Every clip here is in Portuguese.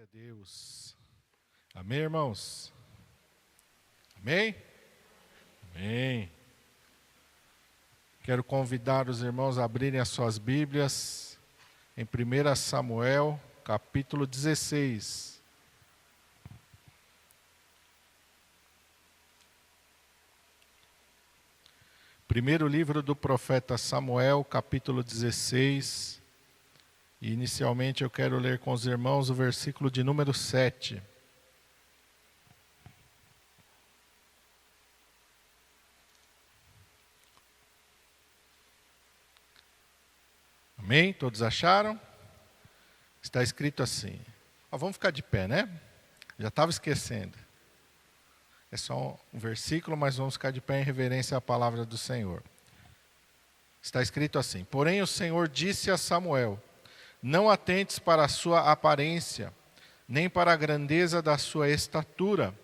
Glória a Deus. Amém, irmãos? Amém? Amém. Quero convidar os irmãos a abrirem as suas Bíblias em 1 Samuel, capítulo 16. Primeiro livro do profeta Samuel, capítulo 16. E inicialmente eu quero ler com os irmãos o versículo de número 7. Amém? Todos acharam? Está escrito assim. Vamos ficar de pé, né? Já estava esquecendo. É só um versículo, mas vamos ficar de pé em reverência à palavra do Senhor. Está escrito assim: Porém o Senhor disse a Samuel: Não atentes para a sua aparência, nem para a grandeza da sua estatura,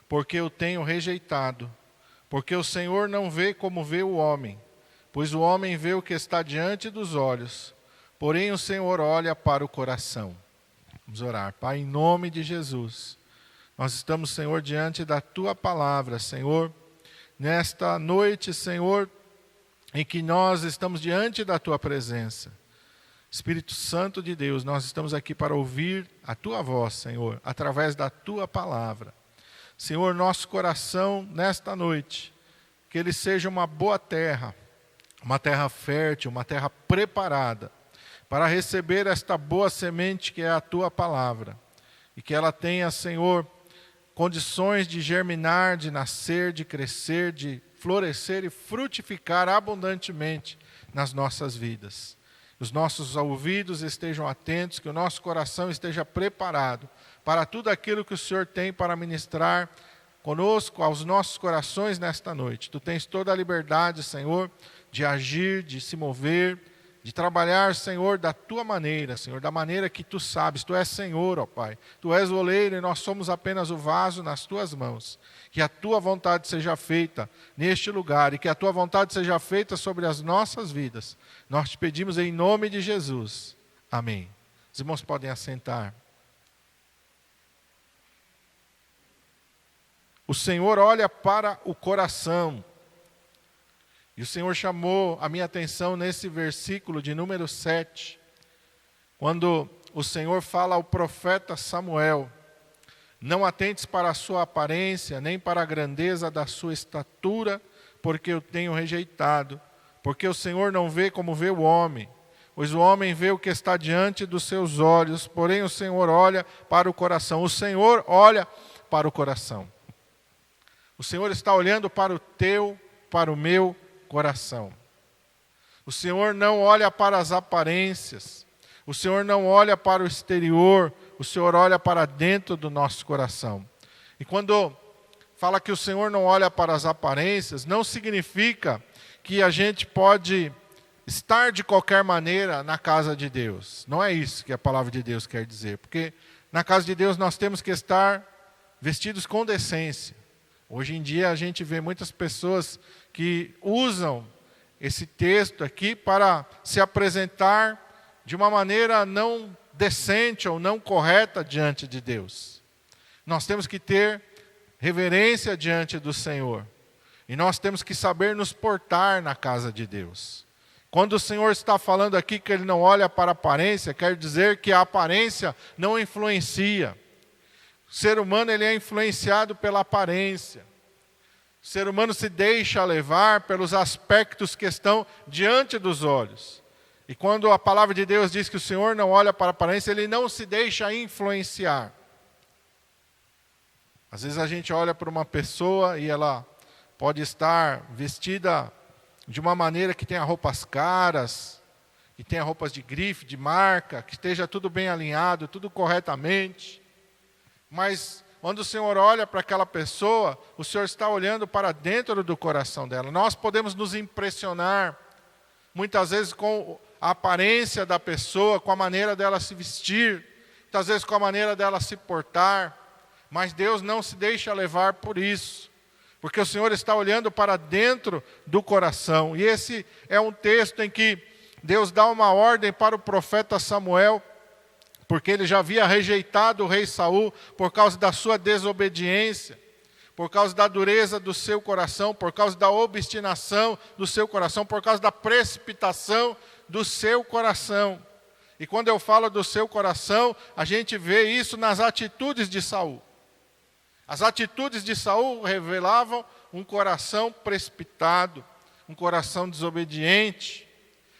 porque eu tenho rejeitado. Porque o Senhor não vê como vê o homem, pois o homem vê o que está diante dos olhos, porém o Senhor olha para o coração. Vamos orar. Pai, em nome de Jesus, nós estamos, Senhor, diante da Tua palavra, Senhor, nesta noite, Senhor, em que nós estamos diante da Tua presença. Espírito Santo de Deus, nós estamos aqui para ouvir a Tua voz, Senhor, através da Tua palavra. Senhor, nosso coração, nesta noite, que ele seja uma boa terra, uma terra fértil, uma terra preparada, para receber esta boa semente que é a Tua palavra. E que ela tenha, Senhor, condições de germinar, de nascer, de crescer, de florescer e frutificar abundantemente nas nossas vidas. Os nossos ouvidos estejam atentos, que o nosso coração esteja preparado para tudo aquilo que o Senhor tem para ministrar conosco, aos nossos corações nesta noite. Tu tens toda a liberdade, Senhor, de agir, de se mover, de trabalhar, Senhor, da Tua maneira, Senhor, da maneira que Tu sabes. Tu és Senhor, ó Pai. Tu és o oleiro e nós somos apenas o vaso nas Tuas mãos. Que a Tua vontade seja feita neste lugar e que a Tua vontade seja feita sobre as nossas vidas. Nós te pedimos em nome de Jesus. Amém. Os irmãos podem assentar. O Senhor olha para o coração. E o Senhor chamou a minha atenção nesse versículo de número 7, quando o Senhor fala ao profeta Samuel: Não atentes para a sua aparência, nem para a grandeza da sua estatura, porque eu tenho rejeitado. Porque o Senhor não vê como vê o homem, pois o homem vê o que está diante dos seus olhos, porém o Senhor olha para o coração. O Senhor olha para o coração. O Senhor está olhando para o teu, para o meu coração. O Senhor não olha para as aparências. O Senhor não olha para o exterior. O Senhor olha para dentro do nosso coração. E quando fala que o Senhor não olha para as aparências, não significa que a gente pode estar de qualquer maneira na casa de Deus. Não é isso que a palavra de Deus quer dizer. Porque na casa de Deus nós temos que estar vestidos com decência. Hoje em dia a gente vê muitas pessoas que usam esse texto aqui para se apresentar de uma maneira não decente ou não correta diante de Deus. Nós temos que ter reverência diante do Senhor. E nós temos que saber nos portar na casa de Deus. Quando o Senhor está falando aqui que Ele não olha para a aparência, quer dizer que a aparência não influencia. O ser humano ele é influenciado pela aparência. O ser humano se deixa levar pelos aspectos que estão diante dos olhos. E quando a palavra de Deus diz que o Senhor não olha para a aparência, Ele não se deixa influenciar. Às vezes a gente olha para uma pessoa e ela pode estar vestida de uma maneira que tenha roupas caras, que tenha roupas de grife, de marca, que esteja tudo bem alinhado, tudo corretamente. Mas quando o Senhor olha para aquela pessoa, o Senhor está olhando para dentro do coração dela. Nós podemos nos impressionar, muitas vezes, com a aparência da pessoa, com a maneira dela se vestir, muitas vezes com a maneira dela se portar, mas Deus não se deixa levar por isso, porque o Senhor está olhando para dentro do coração. E esse é um texto em que Deus dá uma ordem para o profeta Samuel, porque ele já havia rejeitado o rei Saul por causa da sua desobediência, por causa da dureza do seu coração, por causa da obstinação do seu coração, por causa da precipitação do seu coração. E quando eu falo do seu coração, a gente vê isso nas atitudes de Saul. As atitudes de Saul revelavam um coração precipitado, um coração desobediente,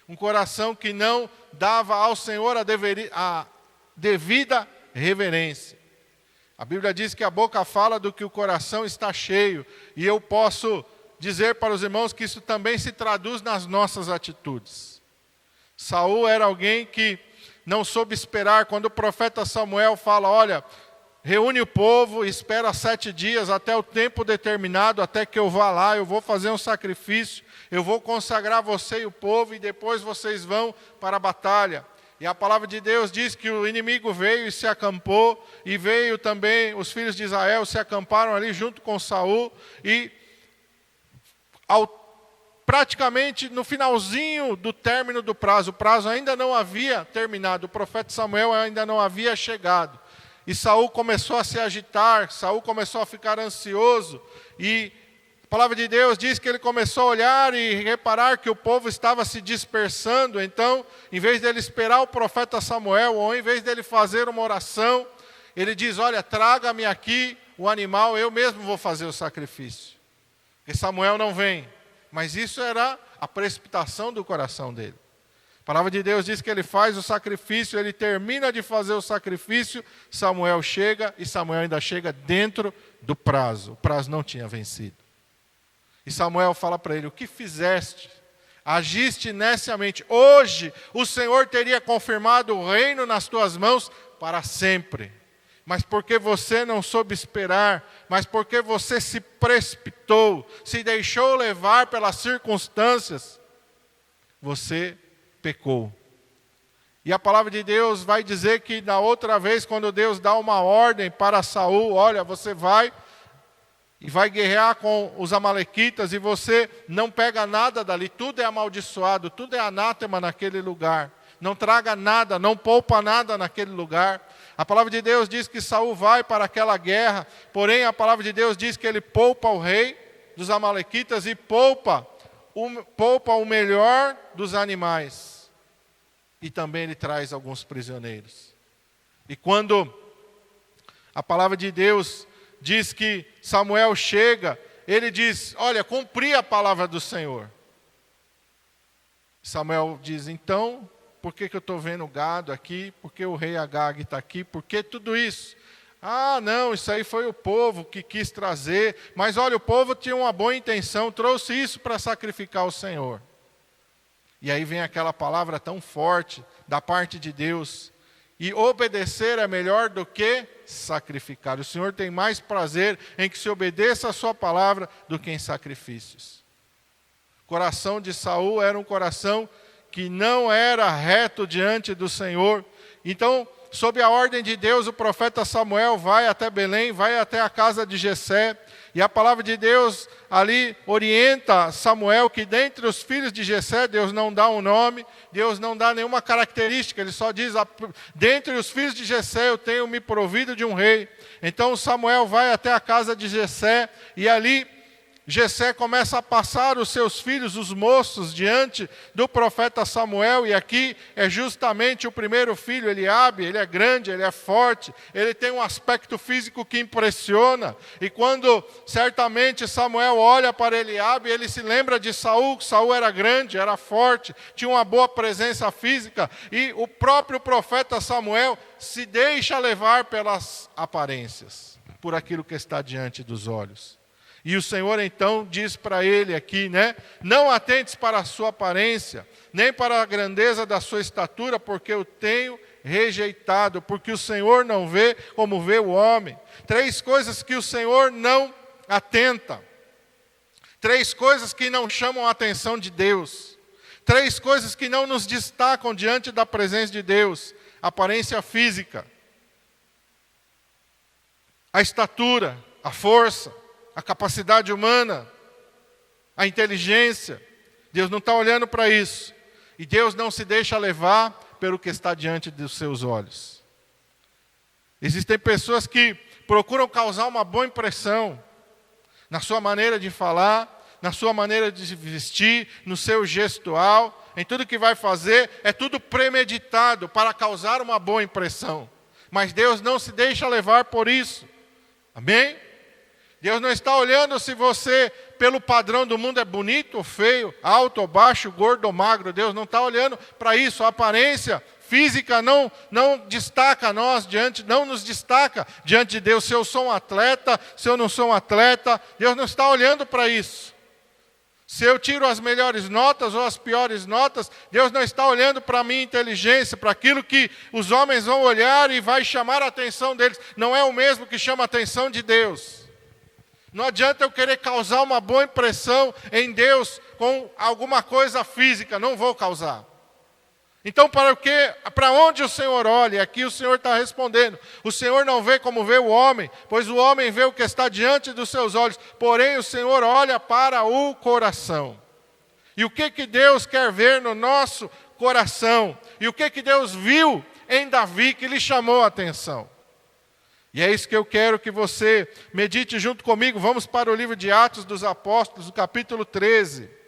um coração que não dava ao Senhor a devida reverência. A Bíblia diz que a boca fala do que o coração está cheio, e eu posso dizer para os irmãos que isso também se traduz nas nossas atitudes. Saul era alguém que não soube esperar. Quando o profeta Samuel fala, olha, reúne o povo, espera 7 dias até o tempo determinado, até que eu vá lá, eu vou fazer um sacrifício, eu vou consagrar você e o povo, e depois vocês vão para a batalha. E a palavra de Deus diz que o inimigo veio e se acampou, e veio também os filhos de Israel, se acamparam ali junto com Saul, e praticamente no finalzinho do término do prazo, o prazo ainda não havia terminado, o profeta Samuel ainda não havia chegado. E Saul começou a se agitar, Saul começou a ficar ansioso, e a palavra de Deus diz que ele começou a olhar e reparar que o povo estava se dispersando. Então, em vez dele esperar o profeta Samuel, ou em vez dele fazer uma oração, ele diz, olha, traga-me aqui o animal, eu mesmo vou fazer o sacrifício. Porque Samuel não vem. Mas isso era a precipitação do coração dele. A palavra de Deus diz que ele faz o sacrifício, ele termina de fazer o sacrifício, Samuel chega, e Samuel ainda chega dentro do prazo. O prazo não tinha vencido. E Samuel fala para ele, o que fizeste? Agiste neciamente. Hoje o Senhor teria confirmado o reino nas tuas mãos para sempre. Mas porque você não soube esperar, mas porque você se precipitou, se deixou levar pelas circunstâncias, você pecou. E a palavra de Deus vai dizer que na outra vez, quando Deus dá uma ordem para Saul, olha, você vai e vai guerrear com os amalequitas, e você não pega nada dali, tudo é amaldiçoado, tudo é anátema naquele lugar. Não traga nada, não poupa nada naquele lugar. A palavra de Deus diz que Saul vai para aquela guerra, porém a palavra de Deus diz que ele poupa o rei dos amalequitas e poupa o melhor dos animais. E também ele traz alguns prisioneiros. E quando a palavra de Deus diz que Samuel chega, ele diz, olha, cumpri a palavra do Senhor. Samuel diz, então, por que eu estou vendo gado aqui? Por que o rei Agag está aqui? Por que tudo isso? Ah, não, isso aí foi o povo que quis trazer. Mas olha, o povo tinha uma boa intenção, trouxe isso para sacrificar o Senhor. E aí vem aquela palavra tão forte da parte de Deus. E obedecer é melhor do que sacrificar. O Senhor tem mais prazer em que se obedeça a sua palavra do que em sacrifícios. O coração de Saul era um coração que não era reto diante do Senhor. Então, sob a ordem de Deus, o profeta Samuel vai até Belém, vai até a casa de Jessé, e a palavra de Deus ali orienta Samuel que dentre os filhos de Jessé, Deus não dá um nome, Deus não dá nenhuma característica, ele só diz, dentre os filhos de Jessé eu tenho me provido de um rei. Então Samuel vai até a casa de Jessé, e ali Jessé começa a passar os seus filhos, os moços, diante do profeta Samuel, e aqui é justamente o primeiro filho, Eliabe. Ele é grande, ele é forte, ele tem um aspecto físico que impressiona, e quando certamente Samuel olha para Eliabe, ele se lembra de Saul, que Saul era grande, era forte, tinha uma boa presença física, e o próprio profeta Samuel se deixa levar pelas aparências, por aquilo que está diante dos olhos. E o Senhor então diz para ele aqui, não atentes para a sua aparência, nem para a grandeza da sua estatura, porque eu tenho rejeitado, porque o Senhor não vê como vê o homem. 3 coisas que o Senhor não atenta. 3 coisas que não chamam a atenção de Deus. 3 coisas que não nos destacam diante da presença de Deus. Aparência física, a estatura, a força, a capacidade humana, a inteligência. Deus não está olhando para isso. E Deus não se deixa levar pelo que está diante dos seus olhos. Existem pessoas que procuram causar uma boa impressão na sua maneira de falar, na sua maneira de se vestir, no seu gestual, em tudo que vai fazer, é tudo premeditado para causar uma boa impressão. Mas Deus não se deixa levar por isso. Amém? Deus não está olhando se você, pelo padrão do mundo, é bonito ou feio, alto ou baixo, gordo ou magro. Deus não está olhando para isso. A aparência física não destaca não nos destaca diante de Deus. Se eu sou um atleta, se eu não sou um atleta, Deus não está olhando para isso. Se eu tiro as melhores notas ou as piores notas, Deus não está olhando para a minha inteligência, para aquilo que os homens vão olhar e vai chamar a atenção deles. Não é o mesmo que chama a atenção de Deus. Não adianta eu querer causar uma boa impressão em Deus com alguma coisa física, não vou causar. Então, para onde o Senhor olha? Aqui o Senhor está respondendo. O Senhor não vê como vê o homem, pois o homem vê o que está diante dos seus olhos. Porém, o Senhor olha para o coração. E o que Deus quer ver no nosso coração? E o que Deus viu em Davi que lhe chamou a atenção? E é isso que eu quero que você medite junto comigo. Vamos para o livro de Atos dos Apóstolos, o capítulo 13.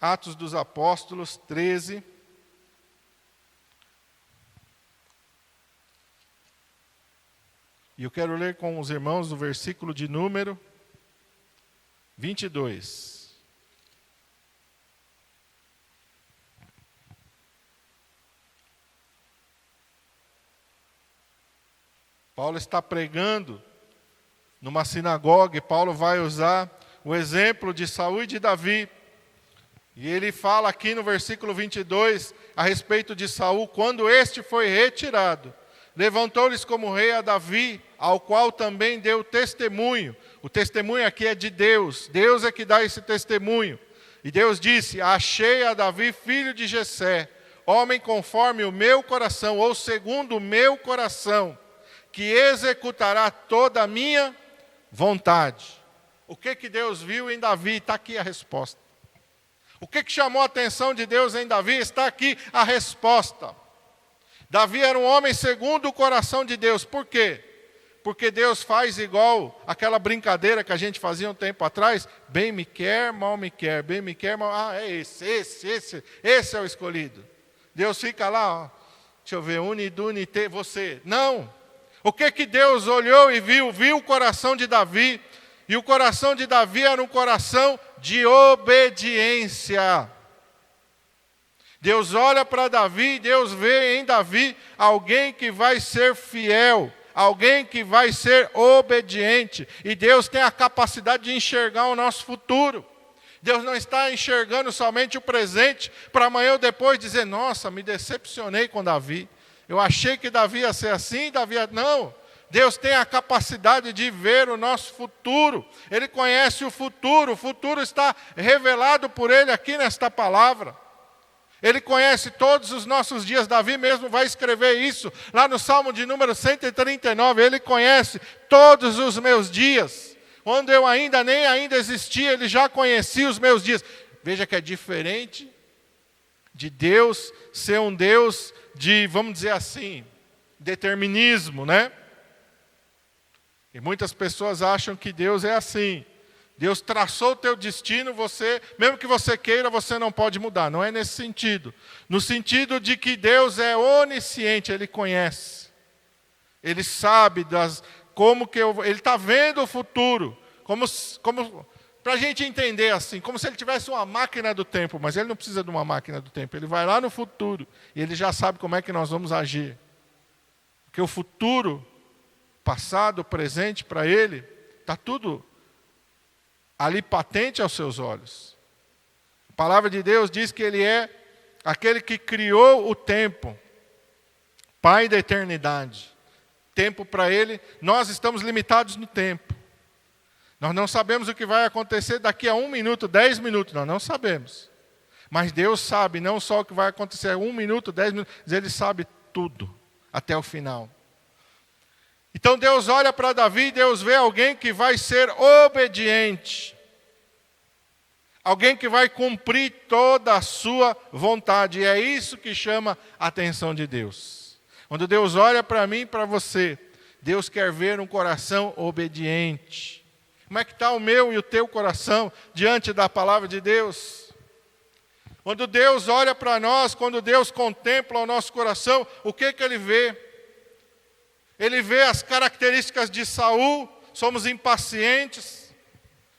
Atos dos Apóstolos 13. E eu quero ler com os irmãos o versículo de número 22. Paulo está pregando numa sinagoga e Paulo vai usar o exemplo de Saul e de Davi. E ele fala aqui no versículo 22 a respeito de Saul, quando este foi retirado, levantou-lhes como rei a Davi, ao qual também deu testemunho. O testemunho aqui é de Deus. Deus é que dá esse testemunho. E Deus disse: achei a Davi, filho de Jessé, homem conforme o meu coração, ou segundo o meu coração, que executará toda a minha vontade. O que Deus viu em Davi? Está aqui a resposta. O que chamou a atenção de Deus em Davi? Está aqui a resposta. Davi era um homem segundo o coração de Deus. Por quê? Porque Deus faz igual aquela brincadeira que a gente fazia um tempo atrás. Bem me quer, mal me quer. Bem me quer, mal... Ah, é esse é o escolhido. Deus fica lá, ó, deixa eu ver, unidunite, você. Não. O que Deus olhou e viu? Viu o coração de Davi. E o coração de Davi era um coração de obediência. Deus olha para Davi, Deus vê em Davi alguém que vai ser fiel, alguém que vai ser obediente. E Deus tem a capacidade de enxergar o nosso futuro. Deus não está enxergando somente o presente, para amanhã ou depois dizer: nossa, me decepcionei com Davi. Eu achei que Davi ia ser assim, Davi ia... Não. Deus tem a capacidade de ver o nosso futuro. Ele conhece o futuro está revelado por Ele aqui nesta palavra. Ele conhece todos os nossos dias. Davi mesmo vai escrever isso lá no Salmo de número 139. Ele conhece todos os meus dias. Quando eu nem ainda existia, Ele já conhecia os meus dias. Veja que é diferente de Deus ser um Deus de, vamos dizer assim, determinismo, né? E muitas pessoas acham que Deus é assim. Deus traçou o teu destino, mesmo que você queira, você não pode mudar. Não é nesse sentido. No sentido de que Deus é onisciente, Ele conhece. Ele sabe Ele está vendo o futuro. Para a gente entender assim, como se Ele tivesse uma máquina do tempo. Mas Ele não precisa de uma máquina do tempo. Ele vai lá no futuro e Ele já sabe como é que nós vamos agir. Porque o futuro... passado, presente para Ele, está tudo ali patente aos seus olhos. A palavra de Deus diz que Ele é aquele que criou o tempo, Pai da eternidade. Tempo para Ele, nós estamos limitados no tempo. Nós não sabemos o que vai acontecer daqui a 1 minuto, 10 minutos, nós não sabemos. Mas Deus sabe não só o que vai acontecer 1 minuto, 10 minutos, mas Ele sabe tudo, até o final. Então Deus olha para Davi, Deus vê alguém que vai ser obediente. Alguém que vai cumprir toda a sua vontade. E é isso que chama a atenção de Deus. Quando Deus olha para mim e para você, Deus quer ver um coração obediente. Como é que está o meu e o teu coração diante da palavra de Deus? Quando Deus olha para nós, quando Deus contempla o nosso coração, o que Ele vê? Ele vê as características de Saul, somos impacientes,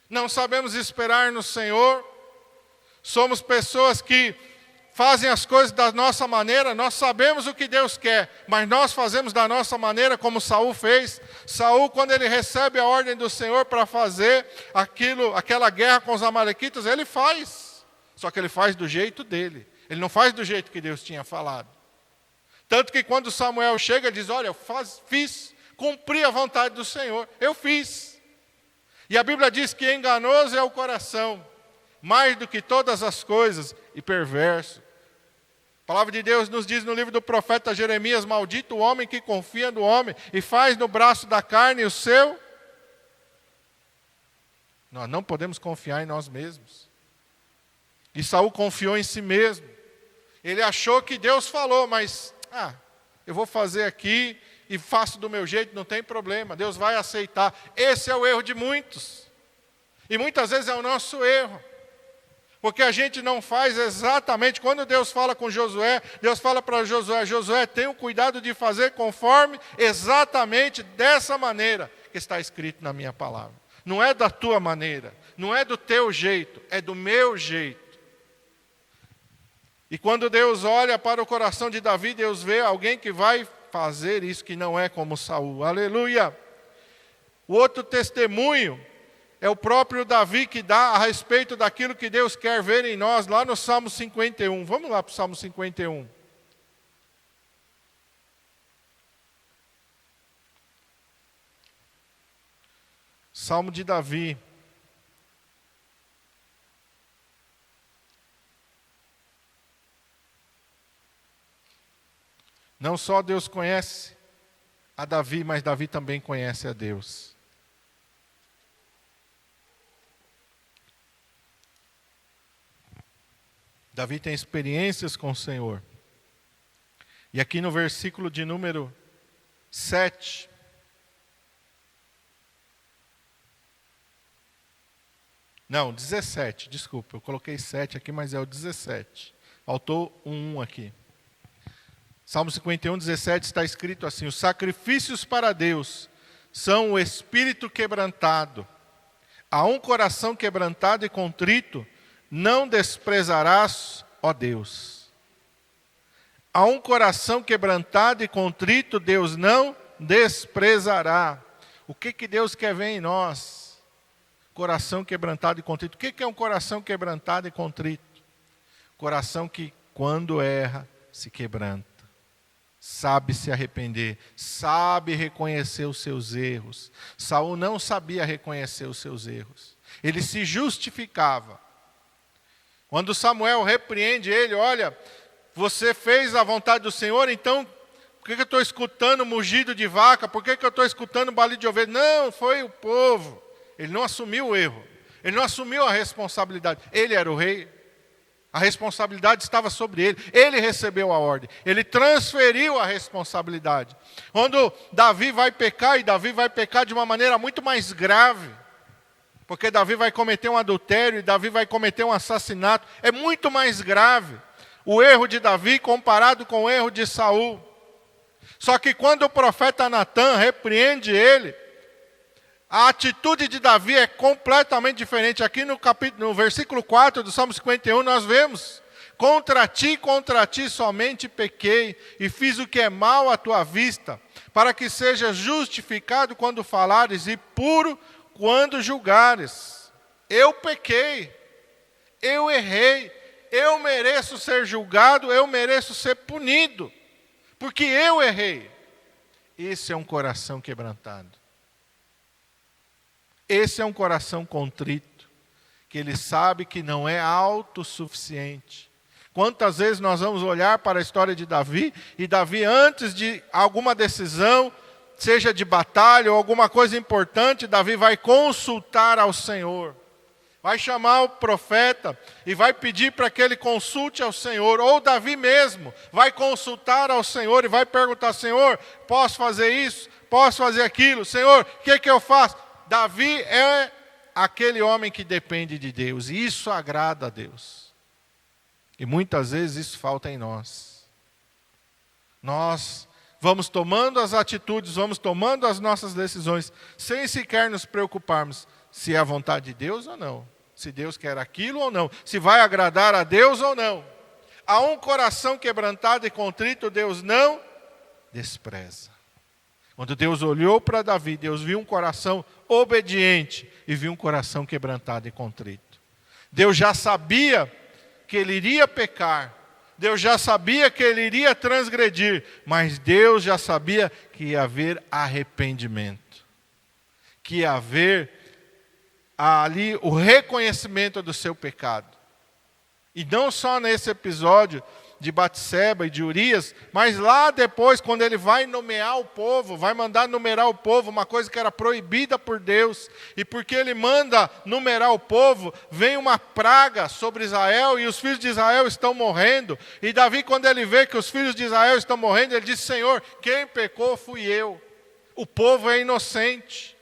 não sabemos esperar no Senhor, somos pessoas que fazem as coisas da nossa maneira, nós sabemos o que Deus quer, mas nós fazemos da nossa maneira como Saul fez. Saul, quando ele recebe a ordem do Senhor para fazer aquela guerra com os amalequitas, ele faz, só que ele faz do jeito dele, ele não faz do jeito que Deus tinha falado. Tanto que quando Samuel chega, ele diz, olha, eu cumpri a vontade do Senhor, eu fiz. E a Bíblia diz que enganoso é o coração, mais do que todas as coisas, e perverso. A palavra de Deus nos diz no livro do profeta Jeremias, maldito o homem que confia no homem e faz no braço da carne o seu. Nós não podemos confiar em nós mesmos. E Saul confiou em si mesmo. Ele achou que Deus falou, mas eu vou fazer aqui e faço do meu jeito, não tem problema, Deus vai aceitar. Esse é o erro de muitos. E muitas vezes é o nosso erro. Porque a gente não faz exatamente, quando Deus fala com Josué, Deus fala para Josué, Josué, tenha o cuidado de fazer conforme exatamente dessa maneira que está escrito na minha palavra. Não é da tua maneira, não é do teu jeito, é do meu jeito. E quando Deus olha para o coração de Davi, Deus vê alguém que vai fazer isso que não é como Saul. Aleluia! O outro testemunho é o próprio Davi que dá a respeito daquilo que Deus quer ver em nós, lá no Salmo 51. Vamos lá para o Salmo 51. Salmo de Davi. Não só Deus conhece a Davi, mas Davi também conhece a Deus. Davi tem experiências com o Senhor. E aqui no versículo de número 7, não, 17, desculpa, eu coloquei 7 aqui, mas é o 17. Faltou um aqui. Salmo 51, 17 está escrito assim: os sacrifícios para Deus são o espírito quebrantado. A um coração quebrantado e contrito não desprezarás, ó Deus. A um coração quebrantado e contrito, Deus não desprezará. O que Deus quer ver em nós? Coração quebrantado e contrito. O que é um coração quebrantado e contrito? Coração que, quando erra, se quebranta. Sabe se arrepender, sabe reconhecer os seus erros. Saul não sabia reconhecer os seus erros. Ele se justificava. Quando Samuel repreende ele, olha, você fez a vontade do Senhor, então por que eu estou escutando mugido de vaca? Por que eu estou escutando balido de ovelha? Não, foi o povo. Ele não assumiu o erro. Ele não assumiu a responsabilidade. Ele era o rei. A responsabilidade estava sobre ele. Ele recebeu a ordem. Ele transferiu a responsabilidade. Quando Davi vai pecar, e Davi vai pecar de uma maneira muito mais grave, porque Davi vai cometer um adultério, e Davi vai cometer um assassinato, é muito mais grave o erro de Davi comparado com o erro de Saul. Só que quando o profeta Natã repreende ele, a atitude de Davi é completamente diferente. Aqui no versículo 4 do Salmo 51 nós vemos: contra ti somente pequei, e fiz o que é mal à tua vista, para que sejas justificado quando falares e puro quando julgares. Eu pequei, eu errei, eu mereço ser julgado, eu mereço ser punido, porque eu errei. Esse é um coração quebrantado. Esse é um coração contrito, que ele sabe que não é autossuficiente. Quantas vezes nós vamos olhar para a história de Davi, e Davi, antes de alguma decisão, seja de batalha ou alguma coisa importante, Davi vai consultar ao Senhor. vai chamar o profeta e vai pedir para que ele consulte ao Senhor, ou Davi mesmo vai consultar ao Senhor e vai perguntar: Senhor, posso fazer isso? Posso fazer aquilo? Senhor, o que eu faço? Davi é aquele homem que depende de Deus, e isso agrada a Deus. E muitas vezes isso falta em nós. Nós vamos tomando as atitudes, vamos tomando as nossas decisões, sem sequer nos preocuparmos se é a vontade de Deus ou não. Se Deus quer aquilo ou não. Se vai agradar a Deus ou não. A um coração quebrantado e contrito, Deus não despreza. Quando Deus olhou para Davi, Deus viu um coração obediente e viu um coração quebrantado e contrito. Deus já sabia que ele iria pecar. Deus já sabia que ele iria transgredir. Mas Deus já sabia que ia haver arrependimento. Que ia haver ali o reconhecimento do seu pecado. E não só nesse episódio de Batseba e de Urias, mas lá depois, quando ele vai nomear o povo, vai mandar numerar o povo, uma coisa que era proibida por Deus, e porque ele manda numerar o povo, vem uma praga sobre Israel, e os filhos de Israel estão morrendo, e Davi, quando ele vê que os filhos de Israel estão morrendo, ele diz: Senhor, quem pecou fui eu, o povo é inocente.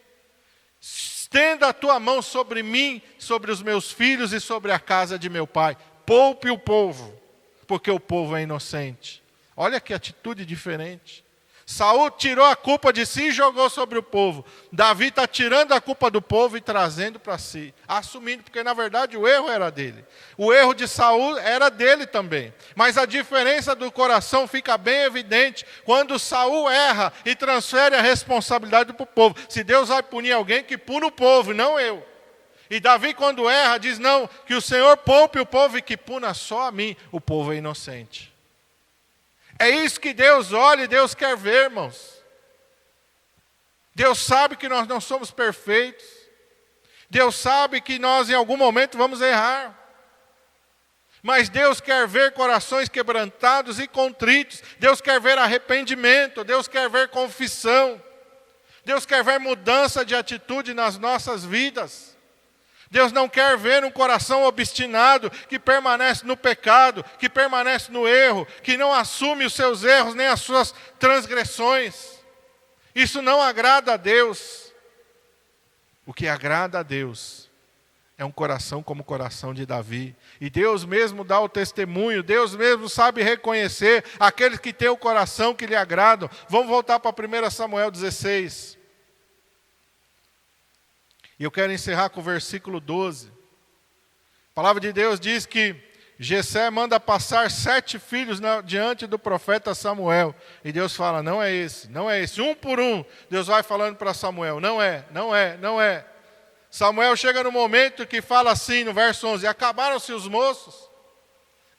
Estenda a tua mão sobre mim, sobre os meus filhos e sobre a casa de meu pai. Poupe o povo, porque o povo é inocente. Olha que atitude diferente. Saul tirou a culpa de si e jogou sobre o povo. Davi está tirando a culpa do povo e trazendo para si, assumindo, porque na verdade o erro era dele. O erro de Saul era dele também. Mas a diferença do coração fica bem evidente quando Saul erra e transfere a responsabilidade para o povo. Se Deus vai punir alguém, que puna o povo, não eu. E Davi, quando erra, diz: não, que o Senhor poupe o povo e que puna só a mim. O povo é inocente. É isso que Deus olha e Deus quer ver, irmãos. Deus sabe que nós não somos perfeitos. Deus sabe que nós em algum momento vamos errar. Mas Deus quer ver corações quebrantados e contritos. Deus quer ver arrependimento. Deus quer ver confissão. Deus quer ver mudança de atitude nas nossas vidas. Deus não quer ver um coração obstinado, que permanece no pecado, que permanece no erro, que não assume os seus erros nem as suas transgressões. Isso não agrada a Deus. O que agrada a Deus é um coração como o coração de Davi. E Deus mesmo dá o testemunho, Deus mesmo sabe reconhecer aqueles que têm o coração que lhe agradam. Vamos voltar para 1 Samuel 16. E eu quero encerrar com o versículo 12. A palavra de Deus diz que Jessé manda passar 7 filhos diante do profeta Samuel. E Deus fala: não é esse, não é esse. Um por um, Deus vai falando para Samuel: não é, não é, não é. Samuel chega no momento que fala assim, no verso 11: acabaram-se os moços?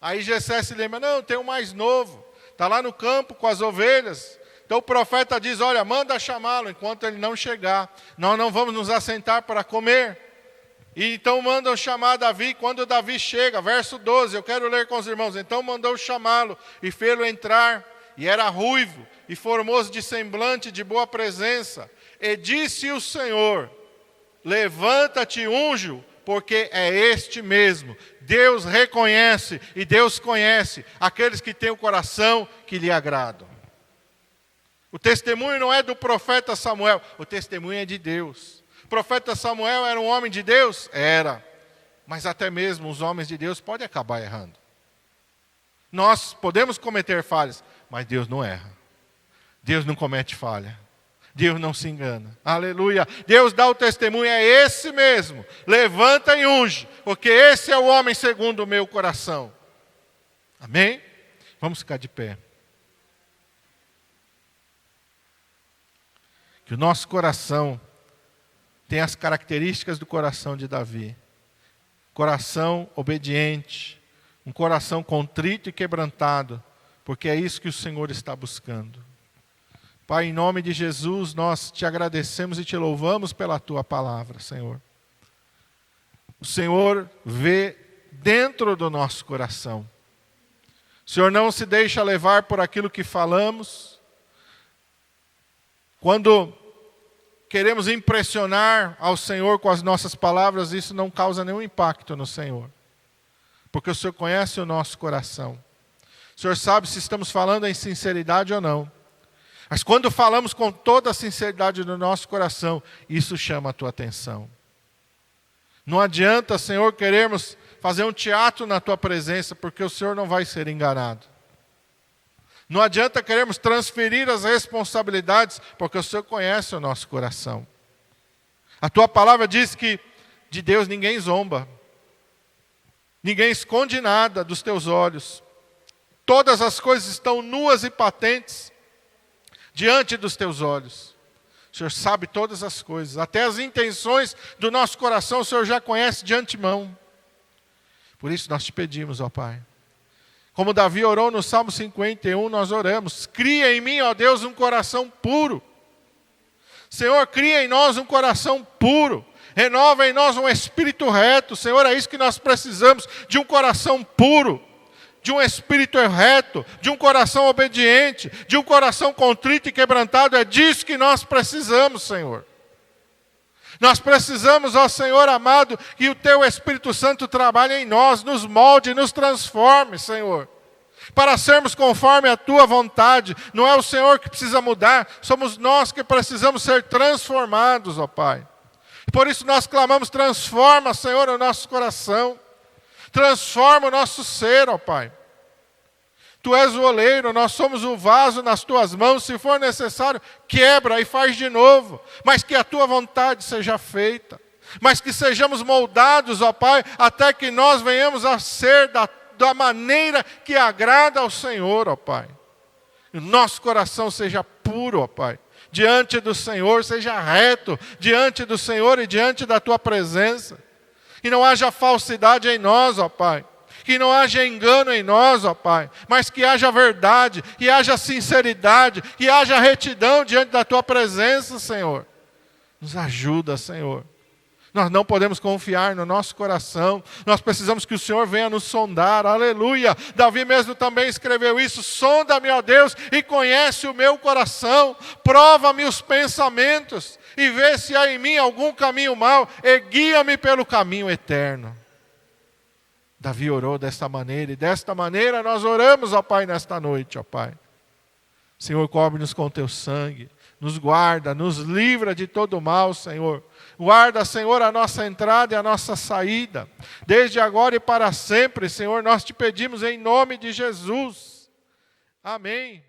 Aí Jessé se lembra: não, tem um mais novo. Está lá no campo com as ovelhas. Então o profeta diz: olha, manda chamá-lo enquanto ele não chegar. Nós não vamos nos assentar para comer. E então mandam chamar Davi. Quando Davi chega, verso 12, eu quero ler com os irmãos. Então mandou chamá-lo e fê-lo entrar. E era ruivo e formoso de semblante, de boa presença. E disse o Senhor: levanta-te, unge-o, porque é este mesmo. Deus reconhece e Deus conhece aqueles que têm o coração que lhe agradam. O testemunho não é do profeta Samuel, o testemunho é de Deus. O profeta Samuel era um homem de Deus? Era. Mas até mesmo os homens de Deus podem acabar errando. Nós podemos cometer falhas, mas Deus não erra. Deus não comete falha. Deus não se engana. Aleluia. Deus dá o testemunho, é esse mesmo. Levanta e unge, porque esse é o homem segundo o meu coração. Amém? Vamos ficar de pé. Que o nosso coração tem as características do coração de Davi. Coração obediente, um coração contrito e quebrantado, porque é isso que o Senhor está buscando. Pai, em nome de Jesus, nós te agradecemos e te louvamos pela tua palavra, Senhor. O Senhor vê dentro do nosso coração. O Senhor não se deixa levar por aquilo que falamos. Quando queremos impressionar ao Senhor com as nossas palavras, isso não causa nenhum impacto no Senhor. Porque o Senhor conhece o nosso coração. O Senhor sabe se estamos falando em sinceridade ou não. Mas quando falamos com toda a sinceridade do nosso coração, isso chama a tua atenção. Não adianta, Senhor, querermos fazer um teatro na tua presença, porque o Senhor não vai ser enganado. Não adianta querermos transferir as responsabilidades, porque o Senhor conhece o nosso coração. A tua palavra diz que de Deus ninguém zomba. Ninguém esconde nada dos teus olhos. Todas as coisas estão nuas e patentes diante dos teus olhos. O Senhor sabe todas as coisas, até as intenções do nosso coração o Senhor já conhece de antemão. Por isso nós te pedimos, ó Pai. Como Davi orou no Salmo 51, nós oramos. Cria em mim, ó Deus, um coração puro. Senhor, cria em nós um coração puro. Renova em nós um espírito reto. Senhor, é isso que nós precisamos, de um coração puro. De um espírito reto, de um coração obediente, de um coração contrito e quebrantado. É disso que nós precisamos, Senhor. Nós precisamos, ó Senhor amado, que o Teu Espírito Santo trabalhe em nós, nos molde, nos transforme, Senhor. Para sermos conforme a Tua vontade. Não é o Senhor que precisa mudar, somos nós que precisamos ser transformados, ó Pai. Por isso nós clamamos, transforma, Senhor, o nosso coração. Transforma o nosso ser, ó Pai. Tu és o oleiro, nós somos o vaso nas Tuas mãos. Se for necessário, quebra e faz de novo. Mas que a Tua vontade seja feita. Mas que sejamos moldados, ó Pai, até que nós venhamos a ser da maneira que agrada ao Senhor, ó Pai. E o nosso coração seja puro, ó Pai. Diante do Senhor, seja reto diante do Senhor e diante da Tua presença. Que não haja falsidade em nós, ó Pai. Que não haja engano em nós, ó Pai. Mas que haja verdade, que haja sinceridade, que haja retidão diante da Tua presença, Senhor. Nos ajuda, Senhor. Nós não podemos confiar no nosso coração. Nós precisamos que o Senhor venha nos sondar. Aleluia. Davi mesmo também escreveu isso. Sonda-me, ó Deus, e conhece o meu coração. Prova-me os pensamentos. E vê se há em mim algum caminho mau. E guia-me pelo caminho eterno. Davi orou desta maneira. E desta maneira nós oramos, ó Pai, nesta noite, ó Pai. Senhor, cobre-nos com Teu sangue. Nos guarda, nos livra de todo mal, Senhor. Guarda, Senhor, a nossa entrada e a nossa saída. Desde agora e para sempre, Senhor, nós te pedimos em nome de Jesus. Amém.